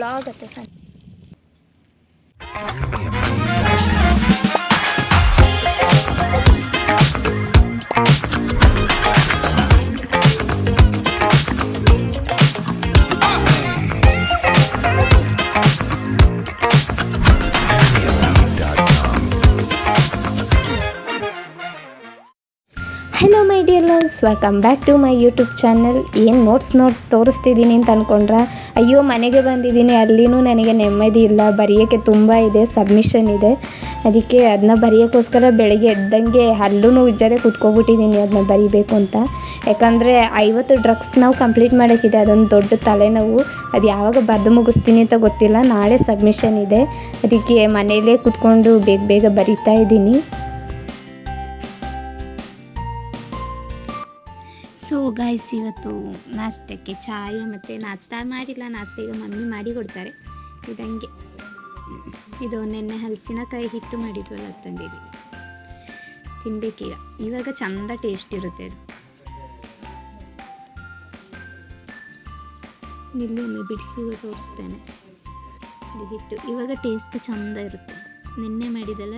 ಇದಾಗತ್ತೆ ಸಣ್ಣ. Hello my dear loves, welcome back to my YouTube channel. ಏನು notes ತೋರಿಸ್ತಿದ್ದೀನಿ ಅಂತ ಅಂದ್ಕೊಂಡ್ರೆ, ಅಯ್ಯೋ ಮನೆಗೆ ಬಂದಿದ್ದೀನಿ, ಅಲ್ಲಿನೂ ನನಗೆ ನೆಮ್ಮದಿ ಇಲ್ಲ. ಬರೆಯೋಕ್ಕೆ ತುಂಬ ಇದೆ, ಸಬ್ಮಿಷನ್ ಇದೆ. ಅದಕ್ಕೆ ಅದನ್ನ ಬರೆಯೋಕ್ಕೋಸ್ಕರ ಬೆಳಗ್ಗೆ ಎದ್ದಂಗೆ ಹಲ್ಲೂ ಉಜ್ಜದೆ ಕೂತ್ಕೊಬಿಟ್ಟಿದ್ದೀನಿ ಅದನ್ನ ಬರಿಬೇಕು ಅಂತ. ಯಾಕಂದರೆ 50 ಡ್ರಗ್ಸ್ ನಾವು ಕಂಪ್ಲೀಟ್ ಮಾಡೋಕ್ಕಿದೆ. ಅದೊಂದು ದೊಡ್ಡ ತಲೆನೋವು. ಅದು ಯಾವಾಗ ಬರೆದು ಮುಗಿಸ್ತೀನಿ ಅಂತ ಗೊತ್ತಿಲ್ಲ. ನಾಳೆ ಸಬ್ಮಿಷನ್ ಇದೆ, ಅದಕ್ಕೆ ಮನೆಯಲ್ಲೇ ಕೂತ್ಕೊಂಡು ಬೇಗ ಬರಿತಾ ಇದ್ದೀನಿ. ಸೊ ಗೈಸ್, ಇವತ್ತು ನಾಷ್ಟಕ್ಕೆ ಚಾಯ್ ಮತ್ತು ನಾಷ್ಟ ಮಾಡಿಲ್ಲ. ನಾಷ್ಟ ಈಗ ಮಮ್ಮಿ ಮಾಡಿ ಕೊಡ್ತಾರೆ. ಇದಂಗೆ ಇದು ನೆನ್ನೆ ಹಲಸಿನಕಾಯಿ ಹಿಟ್ಟು ಮಾಡಿದ್ವಲ್ಲ, ತಂದಿದ್ದೀವಿ. ತಿನ್ನಬೇಕೀಗ. ಇವಾಗ ಚಂದ ಟೇಸ್ಟ್ ಇರುತ್ತೆ ಅದು. ನಿಲ್ಲೊಮ್ಮೆ ಬಿಡಿಸಿ ತೋರಿಸ್ತೇನೆ. ಹಿಟ್ಟು ಇವಾಗ ಟೇಸ್ಟ್ ಚಂದ ಇರುತ್ತೆ. ನೆನ್ನೆ ಮಾಡಿದಲ್ಲ,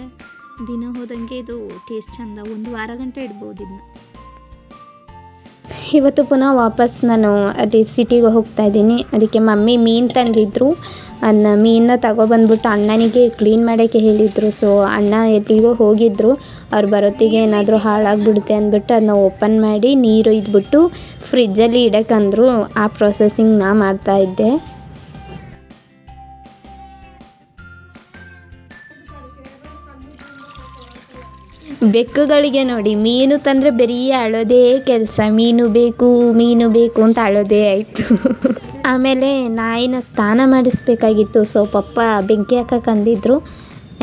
ದಿನ ಹೋದಂಗೆ ಇದು ಟೇಸ್ಟ್ ಚಂದ. 1 ವಾರ ಗಂಟೆ ಇಡ್ಬೋದು ಇದನ್ನ. ಇವತ್ತು ಪುನಃ ವಾಪಸ್ ನಾನು ಅದೇ ಸಿಟಿಗೆ ಹೋಗ್ತಾ ಇದ್ದೀನಿ. ಅದಕ್ಕೆ ಮಮ್ಮಿ ಮೀನು ತಂದಿದ್ರು. ಅದನ್ನ ಮೀನನ್ನ ತಗೊಬಂದ್ಬಿಟ್ಟು ಅಣ್ಣನಿಗೆ ಕ್ಲೀನ್ ಮಾಡೋಕ್ಕೆ ಹೇಳಿದರು. ಸೊ ಅಣ್ಣ ಎಲ್ಲಿಗೋ ಹೋಗಿದ್ದರು. ಅವ್ರು ಬರೋತ್ತಿಗೆ ಏನಾದರೂ ಹಾಳಾಗಿಬಿಡುತ್ತೆ ಅಂದ್ಬಿಟ್ಟು ಅದನ್ನ ಓಪನ್ ಮಾಡಿ ನೀರು ಇದ್ಬಿಟ್ಟು ಫ್ರಿಜ್ಜಲ್ಲಿ ಇಡೋಕ್ಕಂದ್ರು. ಆ ಪ್ರೊಸೆಸಿಂಗ್ ನಾ ಮಾಡ್ತಾಯಿದ್ದೆ. ಬೆಕ್ಕುಗಳಿಗೆ ನೋಡಿ, ಮೀನು ತಂದರೆ ಬರೀ ಅಳೋದೇ ಕೆಲಸ. ಮೀನು ಬೇಕು ಅಂತ ಅಳೋದೇ ಆಯಿತು. ಆಮೇಲೆ ನಾಯಿನ ಸ್ನಾನ ಮಾಡಿಸ್ಬೇಕಾಗಿತ್ತು. ಸೊ ಪಪ್ಪ ಬೆಂಕಿ ಹಾಕಕ್ಕೆ ಅಂದಿದ್ರು.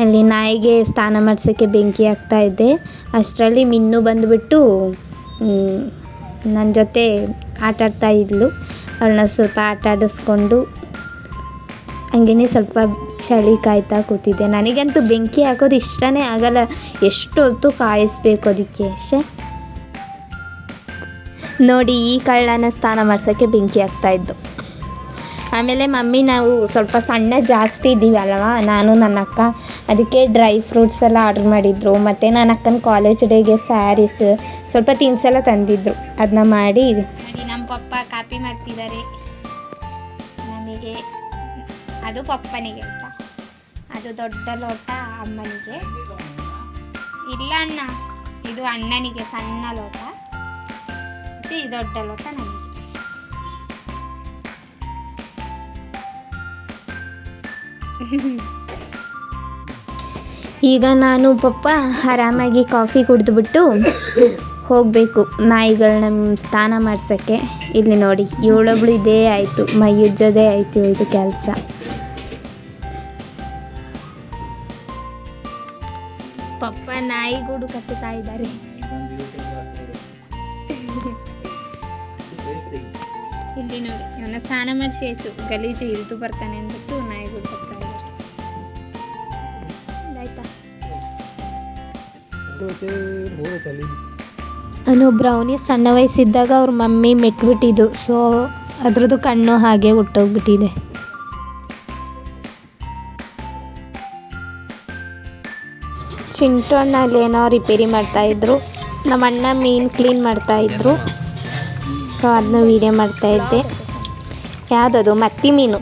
ಅಲ್ಲಿ ನಾಯಿಗೆ ಸ್ನಾನ ಮಾಡಿಸೋಕ್ಕೆ ಬೆಂಕಿ ಹಾಕ್ತಾಯಿದ್ದೆ. ಅಷ್ಟರಲ್ಲಿ ಮಿನ್ನು ಬಂದುಬಿಟ್ಟು ನನ್ನ ಜೊತೆ ಆಟಾಡ್ತಾ ಇದ್ಲು. ಅವಳನ್ನ ಸ್ವಲ್ಪ ಆಟಾಡಿಸ್ಕೊಂಡು ಹಂಗೇ ಸ್ವಲ್ಪ ಚಳಿ ಕಾಯ್ತಾ ಕೂತಿದ್ದೆ. ನನಗಂತೂ ಬೆಂಕಿ ಹಾಕೋದು ಇಷ್ಟನೇ ಆಗಲ್ಲ. ಎಷ್ಟು ಹೊತ್ತು ಕಾಯಿಸ್ಬೇಕು ಅದಕ್ಕೆ ಅಷ್ಟೇ. ನೋಡಿ, ಈ ಕಳ್ಳನ ಸ್ನಾನ ಮಾಡ್ಸೋಕ್ಕೆ ಬೆಂಕಿ ಹಾಕ್ತಾಯಿದ್ದು. ಆಮೇಲೆ ಮಮ್ಮಿ ನಾವು ಸ್ವಲ್ಪ ಸಣ್ಣ ಜಾಸ್ತಿ ಇದ್ದೀವಿ ಅಲ್ವಾ, ನಾನು ನನ್ನ ಅಕ್ಕ. ಅದಕ್ಕೆ ಡ್ರೈ ಫ್ರೂಟ್ಸ್ ಎಲ್ಲ ಆರ್ಡ್ರ್ ಮಾಡಿದ್ರು. ಮತ್ತು ನನ್ನ ಅಕ್ಕನ ಕಾಲೇಜ್ ಡೇಗೆ ಸ್ಯಾರೀಸ್, ಸ್ವಲ್ಪ ಥಿಂಗ್ಸ್ ಎಲ್ಲ ತಂದಿದ್ರು. ಅದನ್ನ ಮಾಡಿ ನಮ್ಮ ಪಪ್ಪ ಕಾಪಿ ಮಾಡ್ತಿದ್ದಾರೆ ನಮಗೆ. ಅದು ಪಪ್ಪನಿಗೆ ಅಂತ, ಅದು ದೊಡ್ಡ ಲೋಟ ಅಮ್ಮನಿಗೆ. ಇಲ್ಲ ಅಣ್ಣ, ಇದು ಅಣ್ಣನಿಗೆ ಸಣ್ಣ ಲೋಟ, ಮತ್ತು ಈ ದೊಡ್ಡ ಲೋಟ ನನಗೆ. ಈಗ ನಾನು ಪಪ್ಪ ಆರಾಮಾಗಿ ಕಾಫಿ ಕುಡಿದ್ಬಿಟ್ಟು ಹೋಗಬೇಕು ನಾಯಿಗಳನ್ನ ಸ್ನಾನ ಮಾಡ್ಸೋಕ್ಕೆ. ಇಲ್ಲಿ ನೋಡಿ, ಇವಳೊಬ್ಳು ಇದೇ ಆಯಿತು, ಮೈ ಉಜ್ಜೋದೇ ಆಯಿತು ಇವಳದು ಕೆಲಸ. ಪಪ್ಪ ನಾಯಿಗೂಡು ಕಟ್ಟುತ್ತಾ ಇದ್ದಾರೆ. ಇಲ್ಲಿ ನೋಡಿ, ಇವನ್ನ ಸ್ನಾನ ಮಾಡಿಸಿ ಆಯಿತು. ಗಲೀಜು ಇಳಿದು ಬರ್ತಾನೆ ಅಂದ್ಬಿಟ್ಟು ನಾಯಿಗೂಡು ಕಟ್ತಾ ಇದ್ದಾರೆ. ಆಯ್ತಾ? ನಾನು ಬ್ರೌನಿ ಸಣ್ಣ ವಯಸ್ಸಿದ್ದಾಗ ಅವ್ರ ಮಮ್ಮಿ ಮೆಟ್ಬಿಟ್ಟಿದ್ದು. ಸೊ ಅದ್ರದ್ದು ಕಣ್ಣು ಹಾಗೆ ಹುಟ್ಟೋಗ್ಬಿಟ್ಟಿದೆ. ಚಿಂಟು ಅಣ್ಣ ಅಲ್ಲೇನೋ ರಿಪೇರಿ ಮಾಡ್ತಾಯಿದ್ರು. ನಮ್ಮ ಅಣ್ಣ ಮೀನು ಕ್ಲೀನ್ ಮಾಡ್ತಾಯಿದ್ರು. ಸೊ ಅದನ್ನ ವೀಡಿಯೋ ಮಾಡ್ತಾಯಿದ್ದೆ. ಯಾವುದದು ಮತ್ತಿ ಮೀನು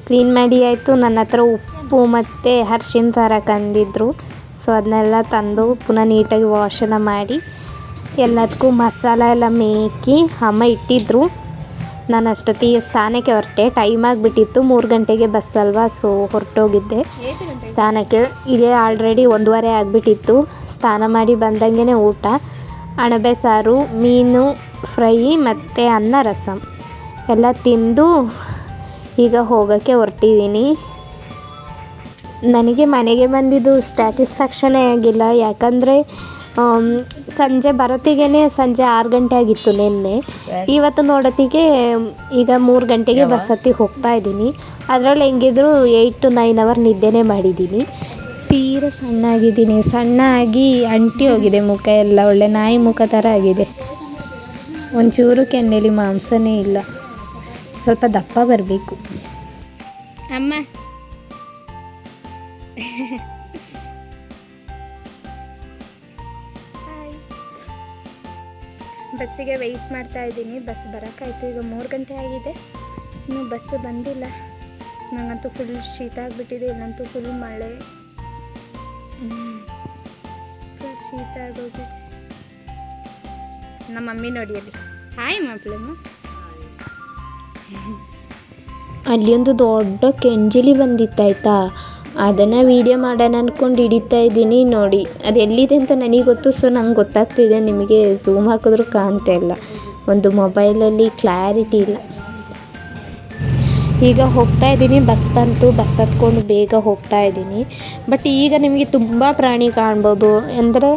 ಕ್ಲೀನ್ ಮಾಡಿ ಆಯಿತು. ನನ್ನ ಹತ್ರ ಉಪ್ಪು ಮತ್ತು ಅರ್ಶಿಣ ತರಕಂದಿದ್ರು. ಸೊ ಅದನ್ನೆಲ್ಲ ತಂದು ಪುನಃ ನೀಟಾಗಿ ವಾಶ್ ಎಲ್ಲ ಮಾಡಿ ಎಲ್ಲದಕ್ಕೂ ಮಸಾಲ ಎಲ್ಲ ಮೇಕಿ ಅಮ್ಮ ಇಟ್ಟಿದ್ರು. ನಾನು ಅಷ್ಟೊತ್ತಿಗೆ ಸ್ಥಾನಕ್ಕೆ ಹೊರಟೆ. ಟೈಮ್ ಆಗಿಬಿಟ್ಟಿತ್ತು, 3 ಗಂಟೆಗೆ ಬಸ್ ಅಲ್ವಾ. ಸೊ ಹೊರಟೋಗಿದ್ದೆ ಸ್ಥಾನಕ್ಕೆ. ಈಗ ಆಲ್ರೆಡಿ 1:15 ಆಗಿಬಿಟ್ಟಿತ್ತು. ಸ್ನಾನ ಮಾಡಿ ಬಂದಂಗೆ ಊಟ, ಅಣಬೆ ಸಾರು, ಮೀನು ಫ್ರೈ ಮತ್ತು ಅನ್ನ ರಸಮ್ ಎಲ್ಲ ತಿಂದು ಈಗ ಹೋಗೋಕ್ಕೆ ಹೊರಟಿದ್ದೀನಿ. ನನಗೆ ಮನೆಗೆ ಬಂದಿದ್ದು ಸ್ಟ್ಯಾಟಿಸ್ಫ್ಯಾಕ್ಷನೇ ಆಗಿಲ್ಲ. ಯಾಕಂದರೆ ಸಂಜೆ ಬರೋತ್ತಿಗೆ ಸಂಜೆ 6 ಗಂಟೆ ಆಗಿತ್ತು ನಿನ್ನೆ. ಇವತ್ತು ನೋಡೋತ್ತಿಗೆ ಈಗ 3 ಗಂಟೆಗೆ ಬಸ್ ಹತ್ತಿ ಹೋಗ್ತಾ ಇದ್ದೀನಿ. ಅದರಲ್ಲಿ ಹೆಂಗಿದ್ರು 8 to 9 ಅವರ್ ನಿದ್ದೆನೇ ಮಾಡಿದ್ದೀನಿ. ತೀರ ಸಣ್ಣ ಆಗಿದ್ದೀನಿ. ಸಣ್ಣ ಆಗಿ ಅಂಟಿ ಹೋಗಿದೆ ಮುಖ ಎಲ್ಲ. ಒಳ್ಳೆ ನಾಯಿ ಮುಖ ಥರ ಆಗಿದೆ. ಒಂಚೂರು ಕೆನ್ನೆಲಿ ಮಾಂಸನೇ ಇಲ್ಲ. ಸ್ವಲ್ಪ ದಪ್ಪ ಬರಬೇಕು. ಅಮ್ಮ ಬಸ್ಸಿಗೆ ವೆಯ್ಟ್ ಮಾಡ್ತಾ ಇದ್ದೀನಿ. ಬಸ್ ಬರೋಕ್ಕಾಯ್ತು. ಈಗ 3 ಗಂಟೆ ಆಗಿದೆ, ಇನ್ನೂ ಬಸ್ ಬಂದಿಲ್ಲ. ನನಗಂತೂ ಫುಲ್ ಶೀತ ಆಗಿಬಿಟ್ಟಿದೆ. ಇಲ್ಲಂತೂ ಫುಲ್ ಮಳೆ, ಫುಲ್ ಶೀತ ಆಗೋಗಿದೆ. ನಮ್ಮ ಮಮ್ಮಿ ನೋಡಿ ಅಲ್ಲಿ ಹಾಯ್ ಮಕ್ಕಳಮ್ಮ. ಅಲ್ಲಿ ಒಂದು ದೊಡ್ಡ ಕೆಂಜಿಲಿ ಬಂದಿತ್ತಾಯ್ತಾ, ಅದನ್ನು ವೀಡಿಯೋ ಮಾಡೋಣ ಅಂದ್ಕೊಂಡು ಹಿಡಿತಾ ಇದ್ದೀನಿ. ನೋಡಿ ಅದು ಎಲ್ಲಿದೆ ಅಂತ ನನಗೆ ಗೊತ್ತು. ಸೊ ನಂಗೆ ಗೊತ್ತಾಗ್ತಿದೆ, ನಿಮಗೆ ಝೂಮ್ ಹಾಕಿದ್ರೂ ಕಾಣ್ತಾ ಇಲ್ಲ. ಒಂದು ಮೊಬೈಲಲ್ಲಿ ಕ್ಲಾರಿಟಿ ಇಲ್ಲ. ಈಗ ಹೋಗ್ತಾ ಇದ್ದೀನಿ, ಬಸ್ ಬಂತು, ಬಸ್ ಹತ್ಕೊಂಡು ಬೇಗ ಹೋಗ್ತಾ ಇದ್ದೀನಿ. ಬಟ್ ಈಗ ನಿಮಗೆ ತುಂಬ ಪ್ರಾಣಿ ಕಾಣ್ಬೋದು. ಅಂದರೆ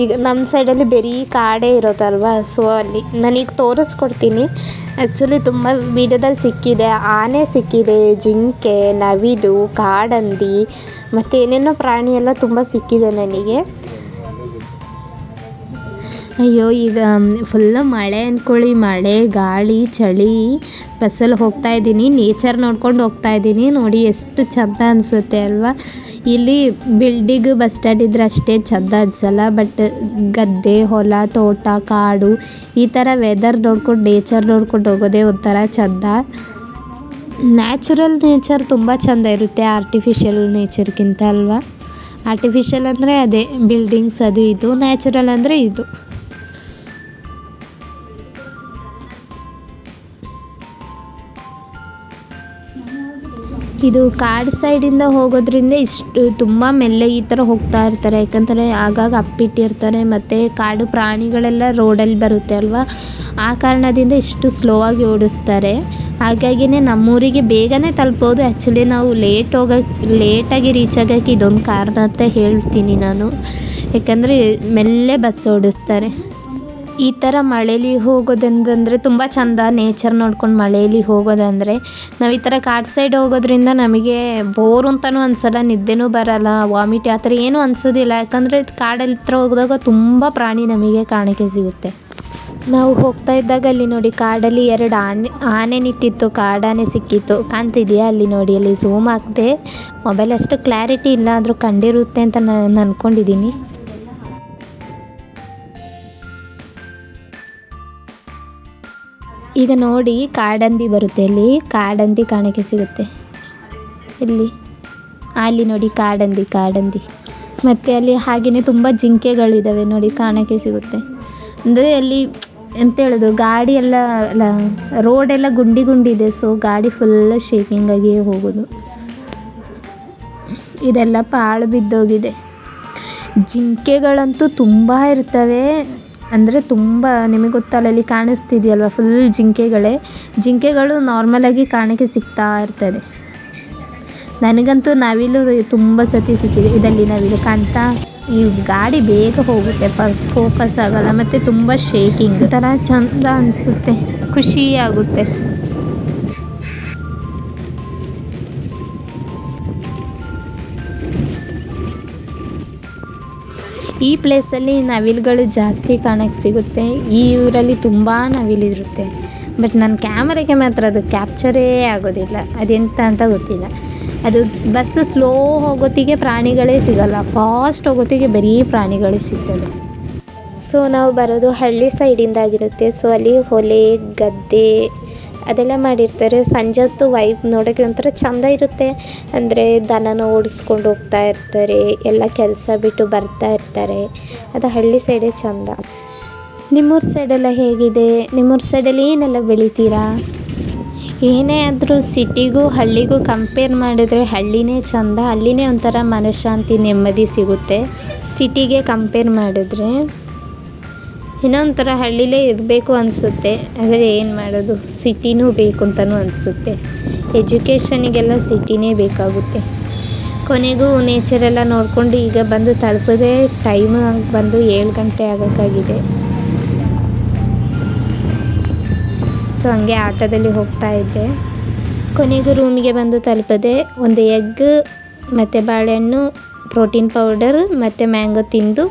ಈಗ ನಮ್ಮ ಸೈಡಲ್ಲಿ ಬರೀ ಕಾಡೇ ಇರೋದಲ್ವ, ಸೊ ಅಲ್ಲಿ ನಾನೀಗ ತೋರಿಸ್ಕೊಡ್ತೀನಿ. ಆ್ಯಕ್ಚುಲಿ ತುಂಬ ವಿಡಿಯೋದಲ್ಲಿ ಸಿಕ್ಕಿದೆ, ಆನೆ ಸಿಕ್ಕಿದೆ, ಜಿಂಕೆ, ನವಿಲು, ಕಾಡಂದಿ ಮತ್ತು ಏನೇನೋ ಪ್ರಾಣಿ ಎಲ್ಲ ತುಂಬ ಸಿಕ್ಕಿದೆ ನನಗೆ. ಅಯ್ಯೋ ಈಗ ಫುಲ್ಲು ಮಳೆ ಅಂದ್ಕೊಳ್ಳಿ, ಮಳೆ, ಗಾಳಿ, ಚಳಿ. ಬಸ್ಸಲ್ಲಿ ಹೋಗ್ತಾ ಇದ್ದೀನಿ, ನೇಚರ್ ನೋಡ್ಕೊಂಡು ಹೋಗ್ತಾ ಇದ್ದೀನಿ. ನೋಡಿ ಎಷ್ಟು ಚೆಂದ ಅನಿಸುತ್ತೆ ಅಲ್ವಾ. ಇಲ್ಲಿ ಬಿಲ್ಡಿಂಗ್ ಬಸ್ ಸ್ಟ್ಯಾಂಡ್ ಇದ್ರೆ ಅಷ್ಟೇ ಚೆಂದ ಅನಿಸಲ್ಲ. ಬಟ್ ಗದ್ದೆ, ಹೊಲ, ತೋಟ, ಕಾಡು ಈ ಥರ ವೆದರ್ ನೋಡ್ಕೊಂಡು, ನೇಚರ್ ನೋಡ್ಕೊಂಡು ಹೋಗೋದೇ ಒಂಥರ ಚೆಂದ. ನ್ಯಾಚುರಲ್ ನೇಚರ್ ತುಂಬ ಚೆಂದ ಇರುತ್ತೆ ಆರ್ಟಿಫಿಷಿಯಲ್ ನೇಚರ್ಗಿಂತ ಅಲ್ವಾ. ಆರ್ಟಿಫಿಷಿಯಲ್ ಅಂದರೆ ಅದೇ ಬಿಲ್ಡಿಂಗ್ಸ್ ಅದು ಇದು, ನ್ಯಾಚುರಲ್ ಅಂದರೆ ಇದು. ಇದು ಕಾಡು ಸೈಡಿಂದ ಹೋಗೋದ್ರಿಂದ ಇಷ್ಟು ತುಂಬ ಮೆಲ್ಲ ಈ ಥರ ಹೋಗ್ತಾ ಇರ್ತಾರೆ. ಯಾಕಂದರೆ ಆಗಾಗ ಅಪ್ಪಿಟ್ಟಿರ್ತಾರೆ ಮತ್ತು ಕಾಡು ಪ್ರಾಣಿಗಳೆಲ್ಲ ರೋಡಲ್ಲಿ ಬರುತ್ತೆ ಅಲ್ವಾ, ಆ ಕಾರಣದಿಂದ ಇಷ್ಟು ಸ್ಲೋ ಆಗಿ ಓಡಿಸ್ತಾರೆ. ಹಾಗಾಗಿನೇ ನಮ್ಮೂರಿಗೆ ಬೇಗನೆ ತಲುಪೋದು. ಆ್ಯಕ್ಚುಲಿ ನಾವು ಲೇಟಾಗಿ ರೀಚ್ ಆಗೋಕ್ಕೆ ಇದೊಂದು ಕಾರಣ ಅಂತ ಹೇಳ್ತೀನಿ ನಾನು. ಯಾಕಂದರೆ ಮೆಲ್ಲೆ ಬಸ್ ಓಡಿಸ್ತಾರೆ. ಈ ಥರ ಮಳೇಲಿ ಹೋಗೋದಂದರೆ ತುಂಬ ಚೆಂದ. ನೇಚರ್ ನೋಡ್ಕೊಂಡು ಮಳೇಲಿ ಹೋಗೋದಂದರೆ, ನಾವು ಈ ಥರ ಕಾಡು ಸೈಡ್ ಹೋಗೋದ್ರಿಂದ ನಮಗೆ ಬೋರ್ ಅಂತಲೂ ಅನಿಸಲ್ಲ, ನಿದ್ದೆನೂ ಬರಲ್ಲ, ವಾಮಿಟ್ ಆ ಥರ ಏನೂ ಅನಿಸೋದಿಲ್ಲ. ಯಾಕಂದರೆ ಕಾಡಲ್ಲಿ ಹತ್ರ ಹೋಗಿದಾಗ ತುಂಬ ಪ್ರಾಣಿ ನಮಗೆ ಕಾಣಕ್ಕೆ ಸಿಗುತ್ತೆ. ನಾವು ಹೋಗ್ತಾ ಇದ್ದಾಗ ಅಲ್ಲಿ ನೋಡಿ ಕಾಡಲ್ಲಿ 2 ಆನೆ ನಿಂತಿತ್ತು, ಕಾಡಾನೆ ಸಿಕ್ಕಿತ್ತು. ಕಾಣ್ತಿದೆಯಾ ಅಲ್ಲಿ ನೋಡಿ, ಅಲ್ಲಿ ಝೂಮ್ ಹಾಕಿದೆ. ಮೊಬೈಲ್ ಅಷ್ಟು ಕ್ಲಾರಿಟಿ ಇಲ್ಲ, ಆದರೂ ಕಂಡಿರುತ್ತೆ ಅಂತ ನಾನು ಅಂದ್ಕೊಂಡಿದ್ದೀನಿ. ಈಗ ನೋಡಿ ಕಾಡಂದಿ ಬರುತ್ತೆ, ಇಲ್ಲಿ ಕಾಡಂದಿ ಕಾಣಕ್ಕೆ ಸಿಗುತ್ತೆ. ಅಲ್ಲಿ ನೋಡಿ ಕಾಡಂದಿ ಮತ್ತು ಅಲ್ಲಿ ಹಾಗೆಯೇ ತುಂಬ ಜಿಂಕೆಗಳಿದ್ದಾವೆ ನೋಡಿ, ಕಾಣಕ್ಕೆ ಸಿಗುತ್ತೆ. ಅಂದರೆ ಅಲ್ಲಿ ಎಂತ ಹೇಳೋದು, ಗಾಡಿ ಎಲ್ಲ ರೋಡೆಲ್ಲ ಗುಂಡಿ ಇದೆ. ಸೊ ಗಾಡಿ ಫುಲ್ ಶೇಕಿಂಗ್ ಆಗಿ ಹೋಗೋದು. ಇದೆಲ್ಲ ಪಾಳು ಬಿದ್ದೋಗಿದೆ. ಜಿಂಕೆಗಳಂತೂ ತುಂಬ ಇರ್ತವೆ. ಅಂದರೆ ತುಂಬ, ನಿಮಗೆ ಗೊತ್ತಲ್ಲ ಅಲ್ಲಿ ಕಾಣಿಸ್ತಿದೆಯಲ್ವ, ಫುಲ್ ಜಿಂಕೆಗಳು ನಾರ್ಮಲಾಗಿ ಕಾಣಕ್ಕೆ ಸಿಗ್ತಾ ಇರ್ತದೆ. ನನಗಂತೂ ನವಿಲು ತುಂಬ ಸತಿ ಸಿಕ್ಕಿದೆ. ಇದರಲ್ಲಿ ನವಿಲು ಕಾಣ್ತಾ, ಈ ಗಾಡಿ ಬೇಗ ಹೋಗುತ್ತೆ, ಫೋಕಸ್ ಆಗೋಲ್ಲ ಮತ್ತು ತುಂಬ ಶೇಕಿಂಗ್. ಈ ಥರ ಚೆಂದ ಅನಿಸುತ್ತೆ, ಖುಷಿ ಆಗುತ್ತೆ. ಈ ಪ್ಲೇಸಲ್ಲಿ ನವಿಲುಗಳು ಜಾಸ್ತಿ ಕಾಣಕ್ಕೆ ಸಿಗುತ್ತೆ. ಈ ಊರಲ್ಲಿ ತುಂಬ ನವಿಲಿರುತ್ತೆ. ಬಟ್ ನನ್ನ ಕ್ಯಾಮರಾಗೆ ಮಾತ್ರ ಅದು ಕ್ಯಾಪ್ಚರೇ ಆಗೋದಿಲ್ಲ, ಅದೆಂತ ಅಂತ ಗೊತ್ತಿಲ್ಲ. ಅದು ಬಸ್ ಸ್ಲೋ ಹೋಗೋತ್ತಿಗೆ ಪ್ರಾಣಿಗಳೇ ಸಿಗಲ್ಲ, ಫಾಸ್ಟ್ ಹೋಗೋತ್ತಿಗೆ ಬರೀ ಪ್ರಾಣಿಗಳೇ ಸಿಗ್ತದೆ. ಸೊ ನಾವು ಬರೋದು ಹಳ್ಳಿ ಸೈಡಿಂದಾಗಿರುತ್ತೆ. ಸೊ ಅಲ್ಲಿ ಹೊಲೆ, ಗದ್ದೆ ಅದೆಲ್ಲ ಮಾಡಿರ್ತಾರೆ. ಸಂಜೆ ಹೊತ್ತು ವೈಬ್ ನೋಡೋಕ್ಕೆ ಒಂಥರ ಚೆಂದ ಇರುತ್ತೆ. ಅಂದರೆ ದನನ ಓಡಿಸ್ಕೊಂಡು ಹೋಗ್ತಾ ಇರ್ತಾರೆ, ಎಲ್ಲ ಕೆಲಸ ಬಿಟ್ಟು ಬರ್ತಾ ಇರ್ತಾರೆ. ಅದು ಹಳ್ಳಿ ಸೈಡೇ ಚೆಂದ. ನಿಮ್ಮೂರ ಸೈಡೆಲ್ಲ ಹೇಗಿದೆ? ನಿಮ್ಮೂರ ಸೈಡಲ್ಲಿ ಏನೆಲ್ಲ ಬೆಳಿತೀರಾ? ಏನೇ ಆದರೂ ಸಿಟಿಗೂ ಹಳ್ಳಿಗೂ ಕಂಪೇರ್ ಮಾಡಿದರೆ ಹಳ್ಳಿನೇ ಚೆಂದ. ಅಲ್ಲಿನೇ ಒಂಥರ ಮನಃಶಾಂತಿ, ನೆಮ್ಮದಿ ಸಿಗುತ್ತೆ. ಸಿಟಿಗೆ ಕಂಪೇರ್ ಮಾಡಿದ್ರೆ ಇನ್ನೊಂಥರ ಹಳ್ಳಿಲೇ ಇರಬೇಕು ಅನಿಸುತ್ತೆ. ಆದರೆ ಏನು ಮಾಡೋದು, ಸಿಟಿನೂ ಬೇಕು ಅಂತಲೂ ಅನಿಸುತ್ತೆ. ಎಜುಕೇಷನಿಗೆಲ್ಲ ಸಿಟಿನೇ ಬೇಕಾಗುತ್ತೆ. ಕೊನೆಗೂ ನೇಚರೆಲ್ಲ ನೋಡಿಕೊಂಡು ಈಗ ಬಂದು ತಲುಪೋದೇ ಟೈಮ್ ಬಂದು 7 ಗಂಟೆ ಆಗೋಕ್ಕಾಗಿದೆ. ಸೊ ಹಂಗೆ ಆಟೋದಲ್ಲಿ ಹೋಗ್ತಾ ಇದ್ದೆ. ಕೊನೆಗೂ ರೂಮಿಗೆ ಬಂದು ತಲುಪದೆ. ಒಂದು ಎಗ್ ಮತ್ತು ಬಾಳೆಹಣ್ಣು, ಪ್ರೋಟೀನ್ ಪೌಡರ್ ಮತ್ತು ಮ್ಯಾಂಗೋ ತಿಂದು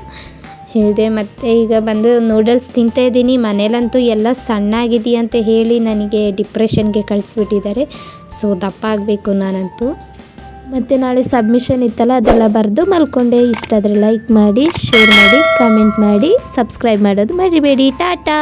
ಹೇಳಿದೆ. ಮತ್ತು ಈಗ ಬಂದು ನೂಡಲ್ಸ್ ತಿಂತಾಯಿದ್ದೀನಿ. ಮನೇಲಂತೂ ಎಲ್ಲ ಸಣ್ಣಾಗಿದೆಯಾ ಅಂತ ಹೇಳಿ ನನಗೆ ಡಿಪ್ರೆಷನ್ಗೆ ಕಳಿಸ್ಬಿಟ್ಟಿದ್ದಾರೆ. ಸೊ ದಪ್ಪ ಆಗಬೇಕು ನಾನಂತೂ. ಮತ್ತು ನಾಳೆ ಸಬ್ಮಿಷನ್ ಇತ್ತಲ್ಲ, ಅದೆಲ್ಲ ಬರೆದು ಮಲ್ಕೊಂಡೆ. ಇಷ್ಟ ಆದರೆ ಲೈಕ್ ಮಾಡಿ, ಶೇರ್ ಮಾಡಿ, ಕಮೆಂಟ್ ಮಾಡಿ, ಸಬ್ಸ್ಕ್ರೈಬ್ ಮಾಡೋದು ಮರಿಬೇಡಿ. ಟಾಟಾ.